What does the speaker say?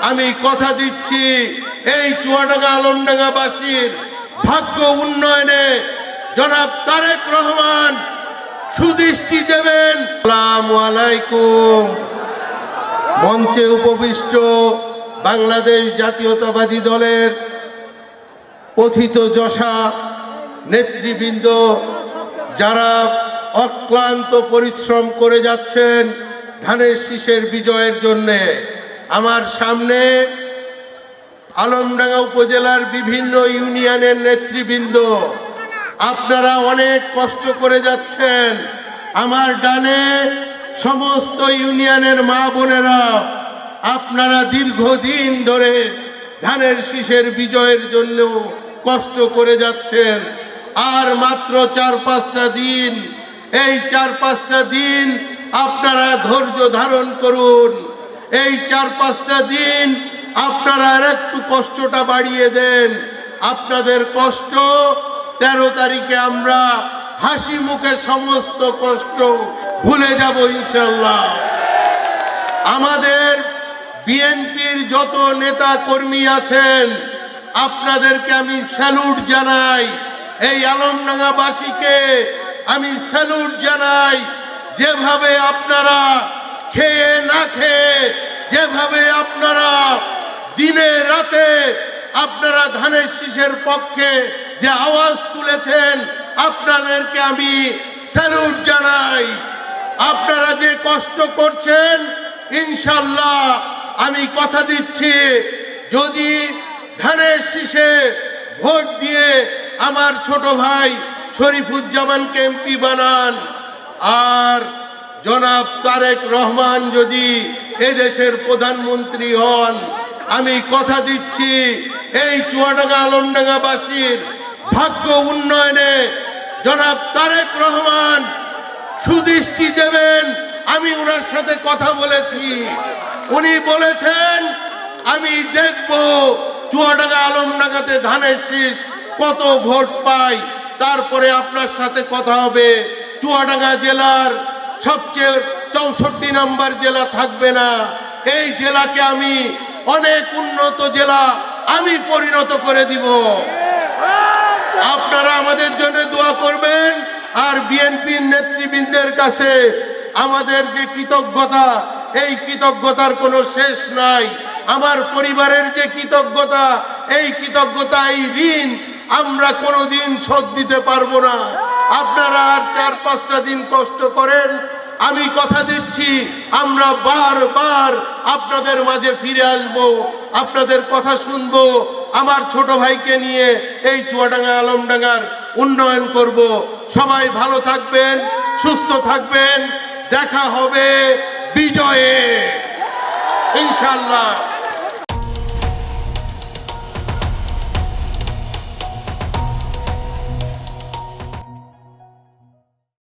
আমি কথা দিচ্ছি এই চুয়াডাঙ্গা আলমডাঙ্গাবাসীর ভাগ্য উন্নয়নে জনাব তারেক রহমান সুদৃষ্টি দেবেন। আসসালামু আলাইকুম। মঞ্চে উপবিষ্ট বাংলাদেশ জাতীয়তাবাদী দলের পথিত যশা নেতৃবৃন্দ, যারা অক্লান্ত পরিশ্রম করে যাচ্ছেন ধানের শীষের বিজয়ের জন্যে, আমার সামনে আলমডাঙ্গা উপজেলার বিভিন্ন ইউনিয়নের নেতৃবৃন্দ, আপনারা অনেক কষ্ট করে যাচ্ছেন। আমার ডানে সমস্ত ইউনিয়নের মা বোনেরা, আপনারা দীর্ঘদিন ধরে ধানের শীষের বিজয়ের জন্য কষ্ট করে যাচ্ছেন। আর মাত্র 4-5টা দিন, এই 4-5টা দিন আপনারা ধৈর্য ধারণ করুন। এই 4-5টা দিন আপনারা আর একটু কষ্টটা বাড়িয়ে দেন। আপনাদের কষ্ট 13 তারিখে আমরা হাসি মুখে সমস্ত কষ্ট ভুলে যাব ইনশাআল্লাহ। আমাদের বিএনপির যত নেতা কর্মী আছেন, আপনাদেরকে আমি স্যালুট জানাই। এই আলমডাঙ্গাবাসীকে আমি স্যালুট জানাই। যেভাবে আপনারা খেয়ে না খেয়ে, যেভাবে আপনারা দিনে রাতে আপনারা ধানের শীষের পক্ষে যে আওয়াজ তুলেছেন, আপনাদেরকে আমি স্যালুট জানাই। আপনারা যে কষ্ট করছেন, ইনশাআল্লাহ আমি কথা দিচ্ছি, যদি ধানের শীষে ভোট দিয়ে আমার ছোট ভাই শরীফুজ্জামানকে এমপি বানান, আর জনাব তারেক রহমান যদি এদেশের প্রধানমন্ত্রী হন, আমি কথা দিচ্ছি এই চুয়াডাঙ্গা আলমডাঙ্গাবাসীর ভাগ্য উন্নয়নে জনাব তারেক রহমান সুদৃষ্টি দেবেন। আমি ওনার সাথে কথা বলেছি, উনি বলেছেন আমি দেখব চুয়াডাঙ্গা আলমডাঙ্গাতে ধানের শীষ কত ভোট পায়, তারপরে আপনার সাথে কথা হবে। চুয়াডাঙ্গা জেলার সবচেয়ে 64 নম্বর জেলা থাকবে না, এই জেলাকে আমি অনেক উন্নত জেলা আমি পরিণত করে দিব। আপনারা আমাদের জন্য দোয়া করবেন। আর বিএনপির নেতৃবৃন্দের কাছে আমাদের যে কৃতজ্ঞতা, এই কৃতজ্ঞতার কোনো শেষ নাই। আমার পরিবারের যে কৃতজ্ঞতা, এই কৃতজ্ঞতা, এই ঋণ আমরা কোনোদিন শোধ দিতে পারবো না। আপনারা আর 4-5টা দিন কষ্ট করেন, আমি কথা দিচ্ছি আমরা বারবার আপনাদের মাঝে ফিরে আসব, আপনাদের কথা শুনবো। আমার ছোট ভাইকে নিয়ে এই চুয়াডাঙ্গা আলমডাঙ্গার উন্নয়ন করব। সবাই ভালো থাকবেন, সুস্থ থাকবেন। দেখা হবে বিজয়ে ইনশাআল্লাহ।